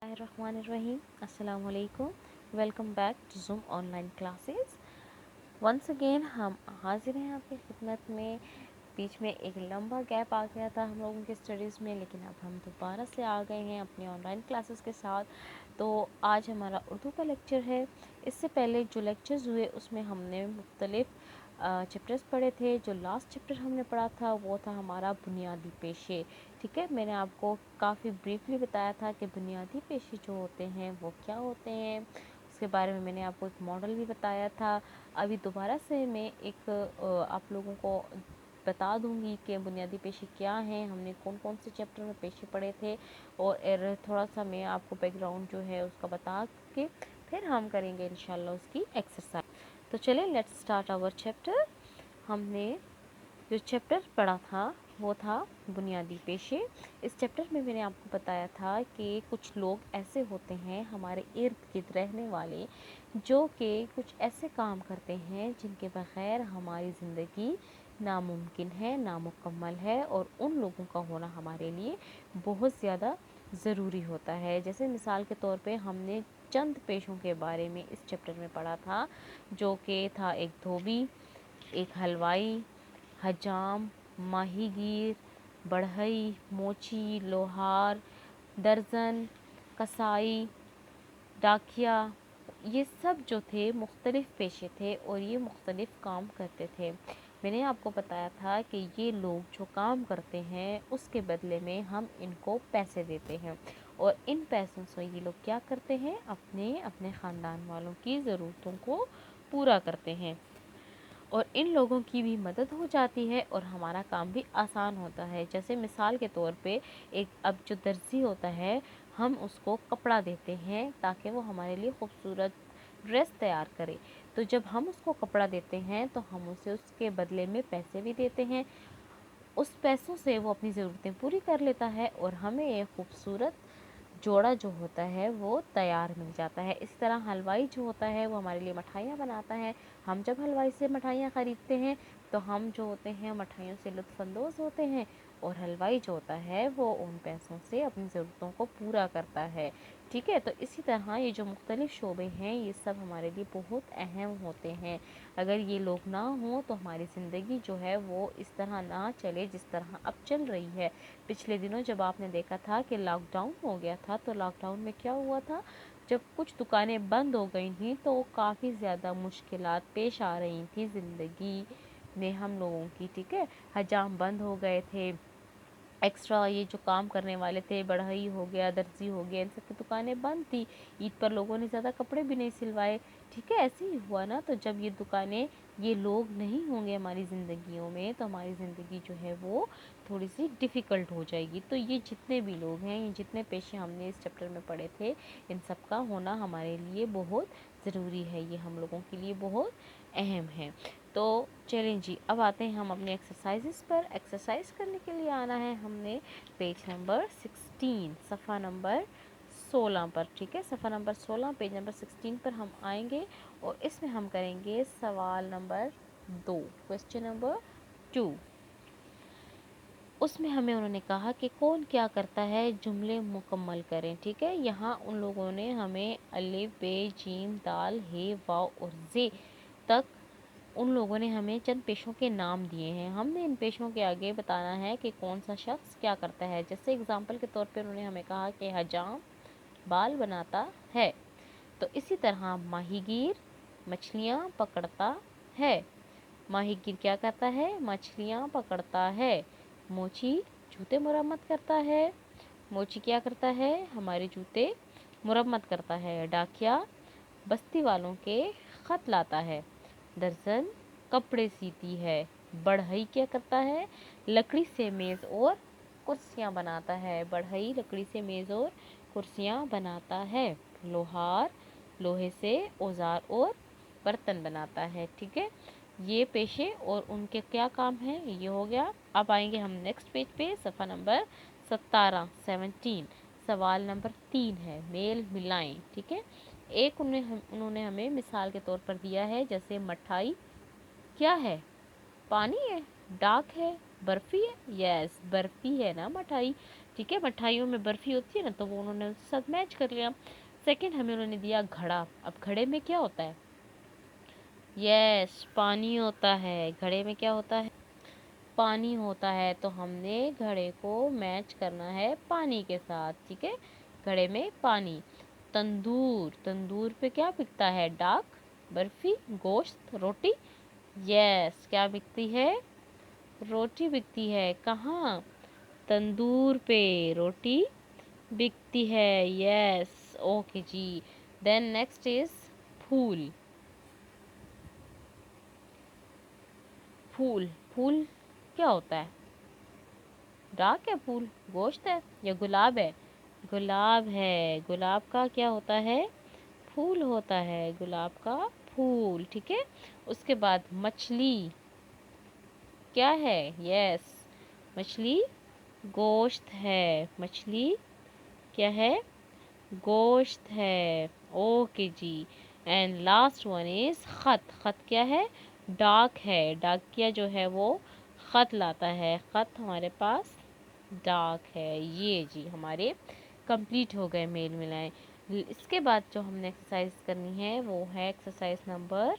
Bismillahirrahmanirrahim. Assalamu alaikum. Welcome back to Zoom online classes. Once again हम हाजिर हैं आपकी खिदमत में। बीच में एक लंबा गैप आ गया था हम लोगों की स्टडीज़ में, लेकिन अब हम दोबारा से आ गए हैं अपनी ऑनलाइन क्लासेस के साथ। तो आज हमारा उर्दू का लेक्चर है। इससे पहले जो लेक्चर्स हुए उसमें हमने मुख्तलिफ़ चैप्टर्स पढ़े थे। जो लास्ट चैप्टर हमने पढ़ा था वो था हमारा बुनियादी पेशे। ठीक है, मैंने आपको काफ़ी ब्रीफली बताया था कि बुनियादी पेशे जो होते हैं वो क्या होते हैं। उसके बारे में मैंने आपको एक मॉडल भी बताया था। अभी दोबारा से मैं एक आप लोगों को बता दूंगी कि बुनियादी पेशे क्या हैं, हमने कौन कौन से चैप्टर में पेशे पढ़े थे, और थोड़ा सा मैं आपको बैकग्राउंड जो है उसका बता के फिर हम करेंगे इंशाल्लाह उसकी एक्सरसाइज। तो चलिए लेट्स स्टार्ट आवर चैप्टर। हमने जो चैप्टर पढ़ा था वो था बुनियादी पेशे। इस चैप्टर में मैंने आपको बताया था कि कुछ लोग ऐसे होते हैं हमारे इर्द गिर्द रहने वाले, जो कि कुछ ऐसे काम करते हैं जिनके बग़ैर हमारी ज़िंदगी नामुमकिन है, नामुकम्मल है, और उन लोगों का होना हमारे लिए बहुत ज़्यादा ज़रूरी होता है। जैसे मिसाल के तौर पे हमने चंद पेशों के बारे में इस चैप्टर में पढ़ा था, जो कि था एक धोबी, एक हलवाई, हजाम, माहीगीर, बढ़ई, मोची, लोहार, दर्जन, कसाई, डाकिया। ये सब जो थे मुख्तलिफ़ पेशे थे और ये मुख्तलिफ़ काम करते थे। मैंने आपको बताया था कि ये लोग जो काम करते हैं उसके बदले में हम इनको पैसे देते हैं, और इन पैसों से ये लोग क्या करते हैं, अपने अपने ख़ानदान वालों की ज़रूरतों को पूरा करते हैं, और इन लोगों की भी मदद हो जाती है और हमारा काम भी आसान होता है। जैसे मिसाल के तौर पे एक अब जो दर्जी होता है, हम उसको कपड़ा देते हैं ताकि वो हमारे लिए खूबसूरत ड्रेस तैयार करे। तो जब हम उसको कपड़ा देते हैं तो हम उसे उसके बदले में पैसे भी देते हैं। उस पैसों से वो अपनी ज़रूरतें पूरी कर लेता है और हमें एक खूबसूरत जोड़ा जो होता है वो तैयार मिल जाता है। इस तरह हलवाई जो होता है वो हमारे लिए मिठाइयाँ बनाता है। हम जब हलवाई से मिठाइयाँ ख़रीदते हैं तो हम जो होते हैं मिठाइयों से लुत्फ़अंदोज़ होते हैं, और हलवाई जो होता है वो उन पैसों से अपनी ज़रूरतों को पूरा करता है। ठीक है, तो इसी तरह ये जो मुख्तलिफ़ शोबे हैं ये सब हमारे लिए बहुत अहम होते हैं। अगर ये लोग ना हों तो हमारी ज़िंदगी जो है वो इस तरह ना चले जिस तरह अब चल रही है। पिछले दिनों जब आपने देखा था कि लॉकडाउन हो गया था, तो लॉकडाउन में क्या हुआ था, जब कुछ दुकानें बंद हो गई थी तो काफ़ी ज़्यादा मुश्किलात पेश आ रही थी ज़िंदगी में हम लोगों की। ठीक है, हजाम बंद हो गए थे, एक्स्ट्रा ये जो काम करने वाले थे, बढ़ई हो गया, दर्जी हो गया, इन सब की दुकानें बंद थी। ईद पर लोगों ने ज़्यादा कपड़े भी नहीं सिलवाए। ठीक है, ऐसे ही हुआ ना। तो जब ये दुकानें, ये लोग नहीं होंगे हमारी ज़िंदगियों में तो हमारी ज़िंदगी जो है वो थोड़ी सी डिफ़िकल्ट हो जाएगी। तो ये जितने भी लोग हैं, ये जितने पेशे हमने इस चैप्टर में पढ़े थे, इन सब का होना हमारे लिए बहुत ज़रूरी है, ये हम लोगों के लिए बहुत अहम है। तो चलें जी, अब आते हैं हम अपने एक्सरसाइजेस पर। एक्सरसाइज करने के लिए आना है हमने पेज नंबर 16, सफ़ा नंबर 16 पर। ठीक है, सफ़ा नंबर 16 पेज नंबर 16 पर हम आएंगे, और इसमें हम करेंगे सवाल नंबर 2, क्वेश्चन नंबर 2। उसमें हमें उन्होंने कहा कि कौन क्या करता है, जुमले मुकम्मल करें। ठीक है, यहाँ उन लोगों ने हमें अलिफ, बे, जीम, दाल, हे, वाव और जे तक उन लोगों ने हमें चंद पेशों के नाम दिए हैं। हमने इन पेशों के आगे बताना है कि कौन सा शख्स क्या करता है। जैसे एग्जांपल के तौर पे उन्होंने हमें कहा कि हजाम बाल बनाता है, तो इसी तरह माहीगीर मछलियाँ पकड़ता है। माहीगीर क्या करता है, मछलियाँ पकड़ता है। मोची जूते मुरम्मत करता है। मोची क्या करता है, हमारे जूते मुरम्मत करता है। डाकिया बस्ती वालों के ख़त लाता है। दर्जन कपड़े सीती है। बढ़ई क्या करता है, लकड़ी से मेज़ और कुर्सियाँ बनाता है। बढ़ई लकड़ी से मेज़ और कुर्सियाँ बनाता है। लोहार लोहे से औजार और बर्तन बनाता है। ठीक है, ये पेशे और उनके क्या काम हैं, ये हो गया। अब आएंगे हम नेक्स्ट पेज पे, सफ़ा नंबर 17, 17। सवाल नंबर 3 है, मेल मिलाएं। ठीक है, एक उन्होंने हमें मिसाल के तौर पर दिया है, जैसे मठाई क्या है, पानी है, डाक है, बर्फ़ी है। यस, बर्फ़ी है ना मठाई। ठीक है, मिठाइयों में बर्फ़ी होती है ना, तो वो उन्होंने उसके साथ मैच कर लिया। सेकंड हमें उन्होंने दिया घड़ा। अब घड़े में क्या होता है? यस, पानी होता है। घड़े में क्या होता है? पानी होता है। तो हमने घड़े को मैच करना है पानी के साथ, ठीक है। घड़े में पानी। तंदूर, तंदूर पे क्या बिकता है? डाक, बर्फी, गोश्त, रोटी। यस, क्या बिकती है? रोटी बिकती है। कहाँ? तंदूर पे रोटी बिकती है। यस, ओके जी। Then next is fool. Fool, fool क्या होता है? डाक है फूल, गोश्त है या गुलाब है? गुलाब है। गुलाब का क्या होता है? फूल होता है। गुलाब का फूल, ठीक है। उसके बाद मछली क्या है? यस, मछली गोश्त है। मछली क्या है? गोश्त है। ओके जी। एंड लास्ट वन इज खत। खत क्या है? डाक है। डाकिया जो है वो खत लाता है। खत हमारे पास डाक है। ये जी हमारे कंप्लीट हो गए मेल मिलाएं। इसके बाद जो हमने एक्सरसाइज करनी है वो है एक्सरसाइज नंबर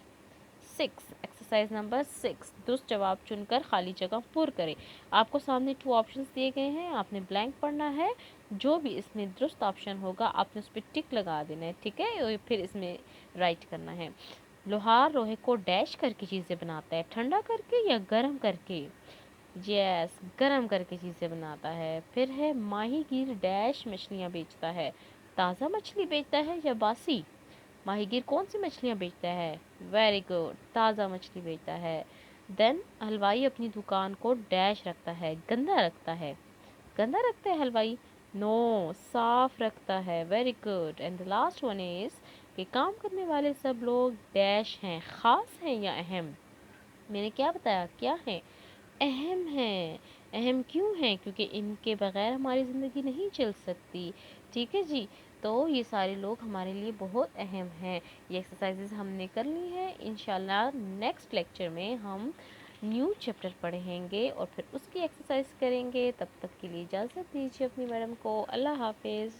6। एक्सरसाइज नंबर 6, दुरुस्त जवाब चुनकर खाली जगह पूर्ण करें। आपको सामने 2 ऑप्शंस दिए गए हैं, आपने ब्लैंक पढ़ना है। जो भी इसमें दुरुस्त ऑप्शन होगा आपने उस पर टिक लगा देना है, ठीक है। और फिर इसमें राइट करना है। लोहार लोहे को डैश करके चीज़ें बनाता है, ठंडा करके या गर्म करके? यस, गरम करके चीज़ें बनाता है। फिर है माहीगीर डैश मछलियाँ बेचता है, ताज़ा मछली बेचता है या बासी? माहीगीर कौन सी मछलियाँ बेचता है? वेरी गुड, ताज़ा मछली बेचता है। देन हलवाई अपनी दुकान को डैश रखता है, गंदा रखता है? गंदा रखता है हलवाई? नो, साफ रखता है। Very good. And the last one is कि काम करने वाले सब लोग डैश हैं, खास हैं या अहम? मैंने क्या बताया, क्या है? अहम हैं। अहम क्यों हैं? क्योंकि इनके बगैर हमारी ज़िंदगी नहीं चल सकती, ठीक है जी। तो ये सारे लोग हमारे लिए बहुत अहम हैं। ये एक्सरसाइजेज हमने कर ली हैं। इंशाल्लाह नेक्स्ट लेक्चर में हम न्यू चैप्टर पढ़ेंगे और फिर उसकी एक्सरसाइज करेंगे। तब तक के लिए इजाज़त दीजिए अपनी मैडम को। अल्लाह हाफिज़।